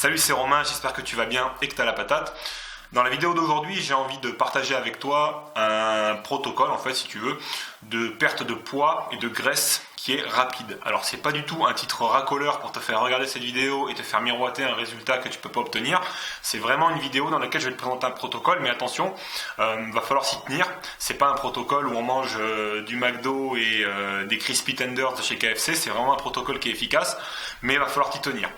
Salut, c'est Romain, j'espère que tu vas bien et que tu as la patate. Dans la vidéo d'aujourd'hui, j'ai envie de partager avec toi un protocole, en fait, si tu veux, de perte de poids et de graisse qui est rapide. Alors, c'est pas du tout un titre racoleur pour te faire regarder cette vidéo et te faire miroiter un résultat que tu peux pas obtenir. C'est vraiment une vidéo dans laquelle je vais te présenter un protocole, mais attention, va falloir s'y tenir. C'est pas un protocole où on mange du McDo et des Crispy Tenders de chez KFC. C'est vraiment un protocole qui est efficace, mais il va falloir t'y tenir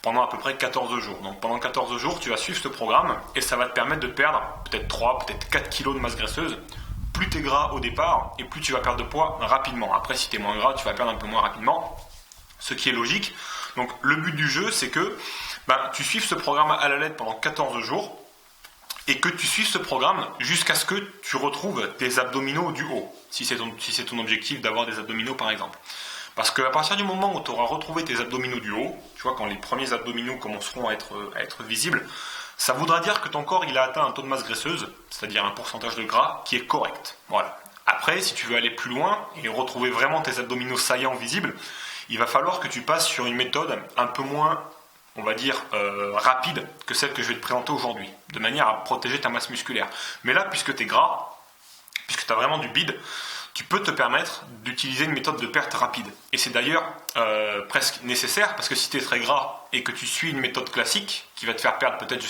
pendant à peu près 14 jours. Donc pendant 14 jours, tu vas suivre ce programme et ça va te permettre de perdre peut-être 3, peut-être 4 kilos de masse graisseuse. Plus tu es gras au départ et plus tu vas perdre de poids rapidement. Après, si tu es moins gras, tu vas perdre un peu moins rapidement, ce qui est logique. Donc le but du jeu, c'est que tu suives ce programme à la lettre pendant 14 jours et que tu suives ce programme jusqu'à ce que tu retrouves tes abdominaux du haut, si c'est ton objectif d'avoir des abdominaux par exemple. Parce qu'à partir du moment où tu auras retrouvé tes abdominaux du haut, tu vois, quand les premiers abdominaux commenceront à être visibles, ça voudra dire que ton corps il a atteint un taux de masse graisseuse, c'est-à-dire un pourcentage de gras qui est correct. Voilà. Après, si tu veux aller plus loin et retrouver vraiment tes abdominaux saillants visibles, il va falloir que tu passes sur une méthode un peu moins, on va dire, rapide que celle que je vais te présenter aujourd'hui, de manière à protéger ta masse musculaire. Mais là, puisque tu es gras, puisque tu as vraiment du bide, tu peux te permettre d'utiliser une méthode de perte rapide. Et c'est d'ailleurs presque nécessaire, parce que si tu es très gras et que tu suis une méthode classique, qui va te faire perdre peut-être,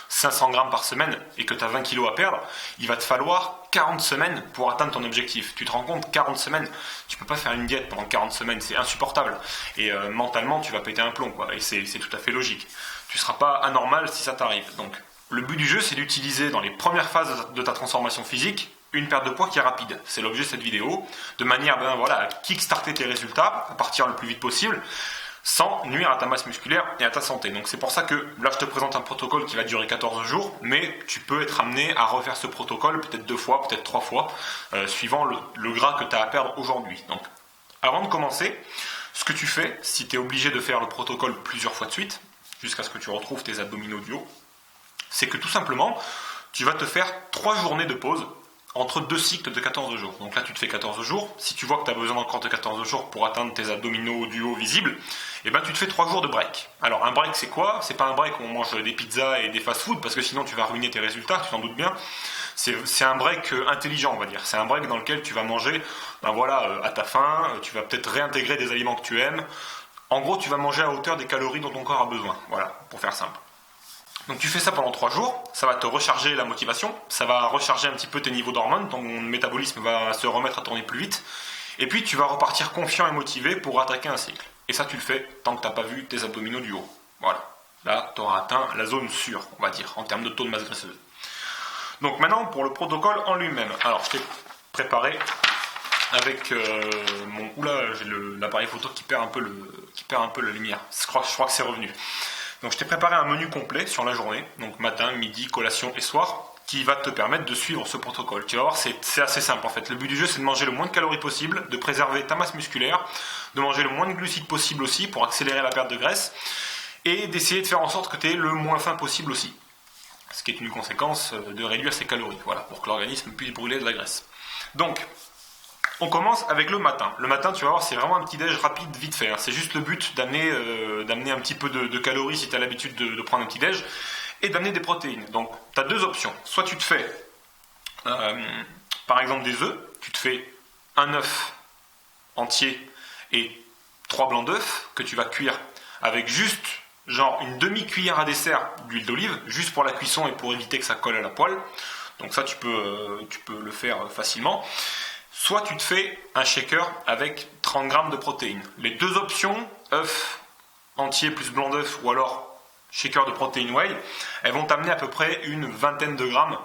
500 grammes par semaine, et que tu as 20 kilos à perdre, il va te falloir 40 semaines pour atteindre ton objectif. Tu te rends compte, 40 semaines, tu peux pas faire une diète pendant 40 semaines, c'est insupportable. Et mentalement, tu vas péter un plomb, quoi. Et c'est tout à fait logique. Tu seras pas anormal si ça t'arrive. Donc, le but du jeu, c'est d'utiliser dans les premières phases de ta transformation physique une perte de poids qui est rapide. C'est l'objet de cette vidéo, de manière à kickstarter tes résultats, à partir le plus vite possible, sans nuire à ta masse musculaire et à ta santé. Donc c'est pour ça que là je te présente un protocole qui va durer 14 jours, mais tu peux être amené à refaire ce protocole peut-être 2 fois, peut-être 3 fois, suivant le gras que tu as à perdre aujourd'hui. Donc avant de commencer, ce que tu fais, si tu es obligé de faire le protocole plusieurs fois de suite, jusqu'à ce que tu retrouves tes abdominaux du haut, c'est que tout simplement, tu vas te faire 3 journées de pause entre 2 cycles de 14 jours. Donc là, tu te fais 14 jours. Si tu vois que tu as besoin encore de 14 jours pour atteindre tes abdominaux du haut visibles, tu te fais 3 jours de break. Alors, un break, c'est quoi ? C'est pas un break où on mange des pizzas et des fast-food, parce que sinon, tu vas ruiner tes résultats, tu t'en doutes bien. C'est un break intelligent, on va dire. C'est un break dans lequel tu vas manger à ta faim, tu vas peut-être réintégrer des aliments que tu aimes. En gros, tu vas manger à hauteur des calories dont ton corps a besoin. Voilà, pour faire simple. Donc tu fais ça pendant 3 jours, ça va te recharger la motivation, ça va recharger un petit peu tes niveaux d'hormones, ton métabolisme va se remettre à tourner plus vite, et puis tu vas repartir confiant et motivé pour attaquer un cycle. Et ça tu le fais tant que tu n'as pas vu tes abdominaux du haut. Voilà, là tu auras atteint la zone sûre, on va dire, en termes de taux de masse graisseuse. Donc maintenant pour le protocole en lui-même. Alors je t'ai préparé avec mon... Oula, j'ai l'appareil photo qui perd un peu la lumière, je crois que c'est revenu. Donc je t'ai préparé un menu complet sur la journée, donc matin, midi, collation et soir, qui va te permettre de suivre ce protocole. Tu vas voir, c'est assez simple en fait. Le but du jeu, c'est de manger le moins de calories possible, de préserver ta masse musculaire, de manger le moins de glucides possible aussi pour accélérer la perte de graisse, et d'essayer de faire en sorte que tu aies le moins faim possible aussi. Ce qui est une conséquence de réduire ses calories, voilà, pour que l'organisme puisse brûler de la graisse. Donc, on commence avec le matin. Le matin, tu vas voir, c'est vraiment un petit déj rapide, vite fait. C'est juste le but d'amener un petit peu de calories si tu as l'habitude de prendre un petit déj, et d'amener des protéines. Donc, tu as 2 options. Soit tu te fais, par exemple, des œufs. Tu te fais un œuf entier et 3 blancs d'œufs que tu vas cuire avec juste, une demi-cuillère à dessert d'huile d'olive, juste pour la cuisson et pour éviter que ça colle à la poêle. Donc ça, tu peux le faire facilement. Soit tu te fais un shaker avec 30 grammes de protéines. Les 2 options, œuf entier plus blanc d'œuf ou alors shaker de protéines whey, elles vont t'amener à peu près une vingtaine de grammes,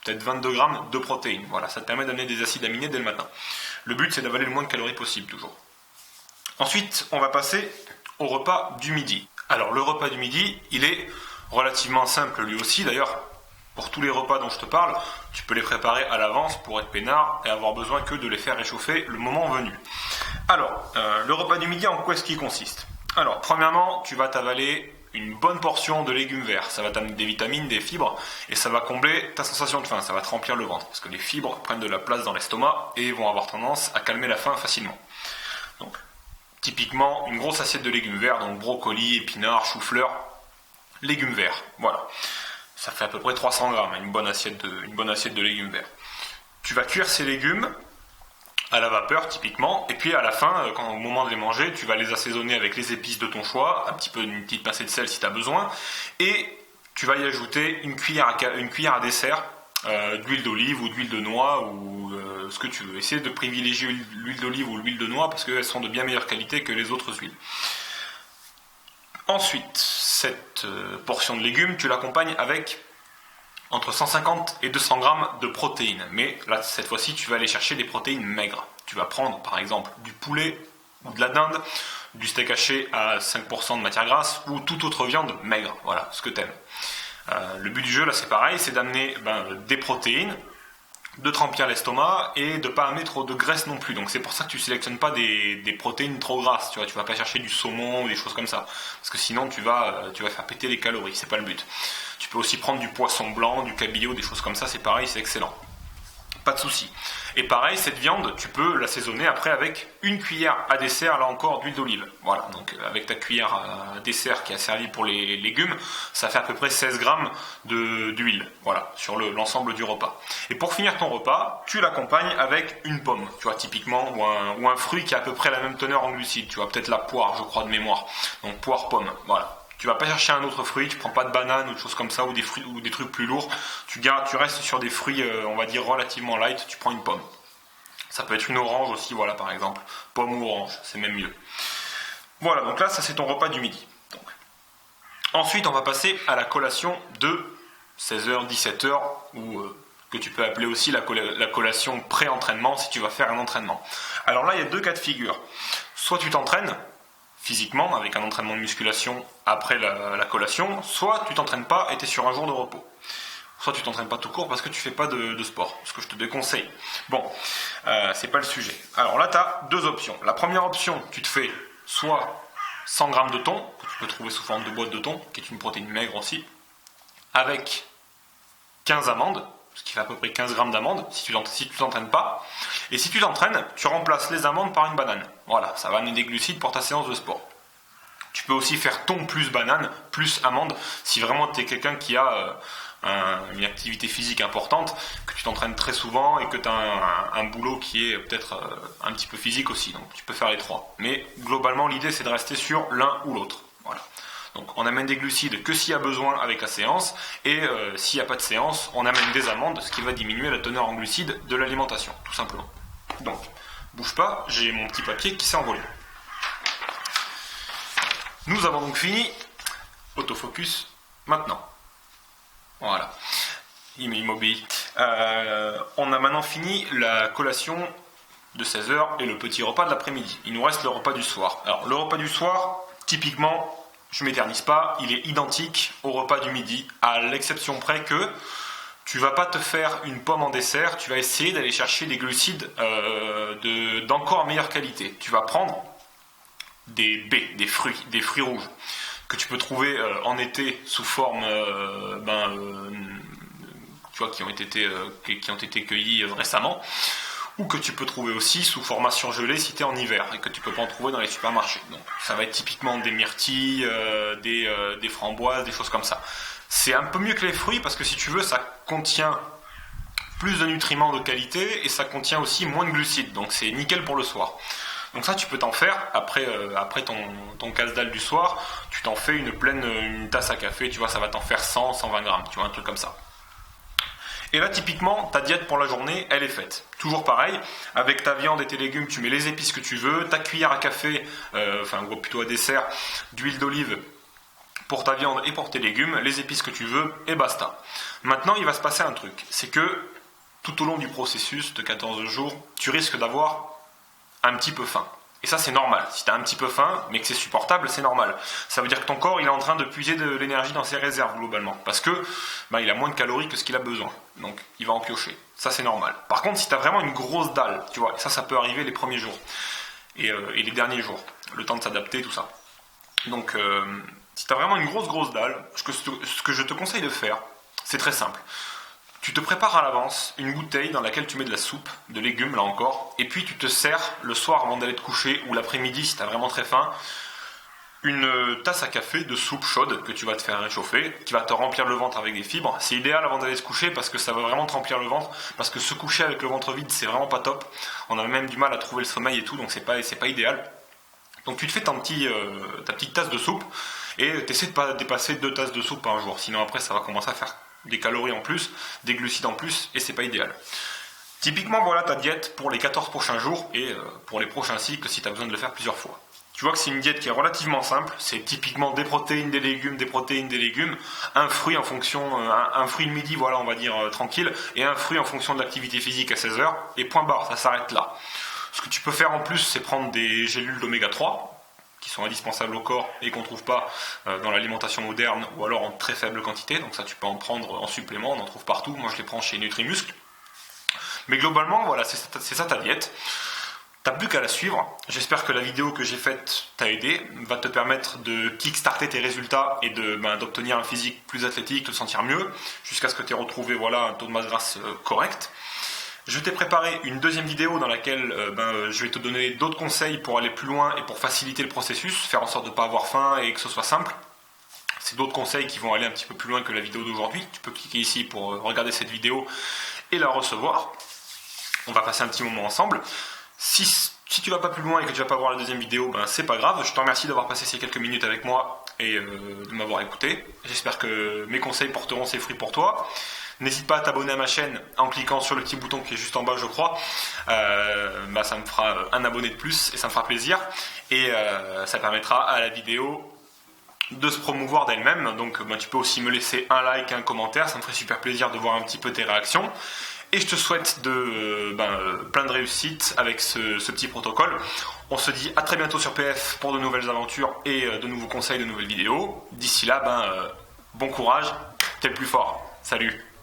peut-être 22 grammes de protéines. Voilà, ça te permet d'amener des acides aminés dès le matin. Le but, c'est d'avaler le moins de calories possible, toujours. Ensuite, on va passer au repas du midi. Alors, le repas du midi, il est relativement simple lui aussi. D'ailleurs, pour tous les repas dont je te parle, tu peux les préparer à l'avance pour être peinard et avoir besoin que de les faire réchauffer le moment venu. Alors, le repas du midi, en quoi est-ce qu'il consiste ? Alors, premièrement, tu vas t'avaler une bonne portion de légumes verts. Ça va t'amener des vitamines, des fibres, et ça va combler ta sensation de faim. Ça va te remplir le ventre, parce que les fibres prennent de la place dans l'estomac et vont avoir tendance à calmer la faim facilement. Donc, typiquement, une grosse assiette de légumes verts, donc brocoli, épinards, chou-fleurs, légumes verts. Voilà. Ça fait à peu près 300 grammes, une bonne assiette de légumes verts. Tu vas cuire ces légumes à la vapeur typiquement, et puis à la fin, au moment de les manger, tu vas les assaisonner avec les épices de ton choix, une petite pincée de sel si tu as besoin, et tu vas y ajouter une cuillère à dessert d'huile d'olive ou d'huile de noix ou ce que tu veux. Essaye de privilégier l'huile d'olive ou l'huile de noix parce qu'elles sont de bien meilleure qualité que les autres huiles. Ensuite, cette portion de légumes, tu l'accompagnes avec entre 150 et 200 grammes de protéines. Mais là, cette fois-ci, tu vas aller chercher des protéines maigres. Tu vas prendre, par exemple, du poulet ou de la dinde, du steak haché à 5% de matière grasse ou toute autre viande maigre. Voilà, ce que tu aimes. Le but du jeu, là, c'est pareil, c'est d'amener des protéines, de te remplir l'estomac et de ne pas amener trop de graisse non plus. Donc c'est pour ça que tu ne sélectionnes pas des protéines trop grasses. Tu vas pas chercher du saumon ou des choses comme ça. Parce que sinon, tu vas faire péter les calories. C'est pas le but. Tu peux aussi prendre du poisson blanc, du cabillaud, des choses comme ça. C'est pareil, c'est excellent. Pas de souci. Et pareil, cette viande, tu peux l'assaisonner après avec une cuillère à dessert, là encore, d'huile d'olive. Voilà, donc avec ta cuillère à dessert qui a servi pour les légumes, ça fait à peu près 16 grammes d'huile, voilà, sur l'ensemble du repas. Et pour finir ton repas, tu l'accompagnes avec une pomme, tu vois, typiquement, ou un fruit qui a à peu près la même teneur en glucides, tu vois, peut-être la poire, je crois, de mémoire. Donc poire-pomme, voilà. Tu vas pas chercher un autre fruit, tu prends pas de banane ou de choses comme ça, ou des trucs plus lourds. Tu restes sur des fruits, on va dire, relativement light, tu prends une pomme. Ça peut être une orange aussi, voilà, par exemple. Pomme ou orange, c'est même mieux. Voilà, donc là, ça c'est ton repas du midi. Donc. Ensuite, on va passer à la collation de 16h, 17h, ou que tu peux appeler aussi la collation pré-entraînement si tu vas faire un entraînement. Alors là, il y a deux cas de figure. Soit tu t'entraînes physiquement, avec un entraînement de musculation après la collation, soit tu t'entraînes pas et tu es sur un jour de repos. Soit tu t'entraînes pas tout court parce que tu fais pas de sport, ce que je te déconseille. Bon, c'est pas le sujet. Alors là, tu as deux options. La première option, tu te fais soit 100 grammes de thon, que tu peux trouver sous forme de boîte de thon, qui est une protéine maigre aussi, avec 15 amandes, ce qui fait à peu près 15 grammes d'amandes, si tu t'entraînes pas. Et si tu t'entraînes, tu remplaces les amandes par une banane. Voilà, ça va amener des glucides pour ta séance de sport. Tu peux aussi faire thon plus banane, plus amande, si vraiment tu es quelqu'un qui a une activité physique importante, que tu t'entraînes très souvent et que tu as un boulot qui est peut-être un petit peu physique aussi. Donc tu peux faire les trois. Mais globalement, l'idée, c'est de rester sur l'un ou l'autre. Voilà. Donc on amène des glucides que s'il y a besoin avec la séance, et s'il n'y a pas de séance, on amène des amandes, ce qui va diminuer la teneur en glucides de l'alimentation, tout simplement. Donc, bouge pas, j'ai mon petit papier qui s'est envolé. Nous avons donc fini, autofocus, maintenant. Voilà, il m'obéit. On a maintenant fini la collation de 16h et le petit repas de l'après-midi. Il nous reste le repas du soir. Alors le repas du soir, typiquement, je ne m'éternise pas, il est identique au repas du midi, à l'exception près que tu ne vas pas te faire une pomme en dessert, tu vas essayer d'aller chercher des glucides d'encore meilleure qualité. Tu vas prendre des baies, des fruits rouges, que tu peux trouver en été sous forme tu vois, qui ont été cueillis récemment, ou que tu peux trouver aussi sous format surgelé si tu es en hiver et que tu peux pas en trouver dans les supermarchés. Donc ça va être typiquement des myrtilles, des framboises, des choses comme ça. C'est un peu mieux que les fruits parce que si tu veux, ça contient plus de nutriments de qualité et ça contient aussi moins de glucides. Donc c'est nickel pour le soir. Donc ça, tu peux t'en faire après ton casse-dalle du soir. Tu t'en fais une tasse à café. Tu vois, ça va t'en faire 100, 120 grammes. Tu vois, un truc comme ça. Et là, typiquement, ta diète pour la journée, elle est faite. Toujours pareil, avec ta viande et tes légumes, tu mets les épices que tu veux, ta cuillère à café, plutôt à dessert, d'huile d'olive pour ta viande et pour tes légumes, les épices que tu veux, et basta. Maintenant, il va se passer un truc, c'est que tout au long du processus de 14 jours, tu risques d'avoir un petit peu faim. Et ça, c'est normal. Si tu as un petit peu faim, mais que c'est supportable, c'est normal. Ça veut dire que ton corps, il est en train de puiser de l'énergie dans ses réserves, globalement. Parce que il a moins de calories que ce qu'il a besoin. Donc, il va en piocher. Ça, c'est normal. Par contre, si tu as vraiment une grosse dalle, tu vois, ça peut arriver les premiers jours. Et les derniers jours. Le temps de s'adapter, tout ça. Donc, si tu as vraiment une grosse dalle, ce que je te conseille de faire, c'est très simple. Tu te prépares à l'avance une bouteille dans laquelle tu mets de la soupe, de légumes là encore, et puis tu te sers le soir avant d'aller te coucher ou l'après-midi si tu as vraiment très faim, une tasse à café de soupe chaude que tu vas te faire réchauffer, qui va te remplir le ventre avec des fibres. C'est idéal avant d'aller se coucher parce que ça va vraiment te remplir le ventre, parce que se coucher avec le ventre vide, c'est vraiment pas top. On a même du mal à trouver le sommeil et tout, donc c'est pas idéal. Donc tu te fais ta petite tasse de soupe et tu essaies de pas dépasser 2 tasses de soupe par jour, sinon après ça va commencer à faire des calories en plus, des glucides en plus, et c'est pas idéal. Typiquement, voilà ta diète pour les 14 prochains jours et pour les prochains cycles si tu as besoin de le faire plusieurs fois. Tu vois que c'est une diète qui est relativement simple, c'est typiquement des protéines, des légumes, un fruit en fonction, un fruit le midi, voilà, on va dire tranquille, et un fruit en fonction de l'activité physique à 16 heures, et point barre, ça s'arrête là. Ce que tu peux faire en plus, c'est prendre des gélules d'oméga 3, qui sont indispensables au corps et qu'on ne trouve pas dans l'alimentation moderne, ou alors en très faible quantité, donc ça tu peux en prendre en supplément, on en trouve partout, moi je les prends chez Nutrimuscle. Mais globalement, voilà, c'est ça ta diète. T'as plus qu'à la suivre. J'espère que la vidéo que j'ai faite t'a aidé, va te permettre de kickstarter tes résultats et d'obtenir un physique plus athlétique, de te sentir mieux, jusqu'à ce que tu aies retrouvé un taux de masse grasse correct. Je t'ai préparé une deuxième vidéo dans laquelle je vais te donner d'autres conseils pour aller plus loin et pour faciliter le processus, faire en sorte de ne pas avoir faim et que ce soit simple. C'est d'autres conseils qui vont aller un petit peu plus loin que la vidéo d'aujourd'hui. Tu peux cliquer ici pour regarder cette vidéo et la recevoir. On va passer un petit moment ensemble. Si tu vas pas plus loin et que tu vas pas voir la deuxième vidéo, c'est pas grave. Je te remercie d'avoir passé ces quelques minutes avec moi et de m'avoir écouté. J'espère que mes conseils porteront ses fruits pour toi. N'hésite pas à t'abonner à ma chaîne en cliquant sur le petit bouton qui est juste en bas, je crois. Ça me fera un abonné de plus et ça me fera plaisir. Et ça permettra à la vidéo de se promouvoir d'elle-même. Donc tu peux aussi me laisser un like, un commentaire. Ça me ferait super plaisir de voir un petit peu tes réactions. Et je te souhaite plein de réussite avec ce petit protocole. On se dit à très bientôt sur PF pour de nouvelles aventures et de nouveaux conseils, de nouvelles vidéos. D'ici là, bon courage, t'es le plus fort. Salut!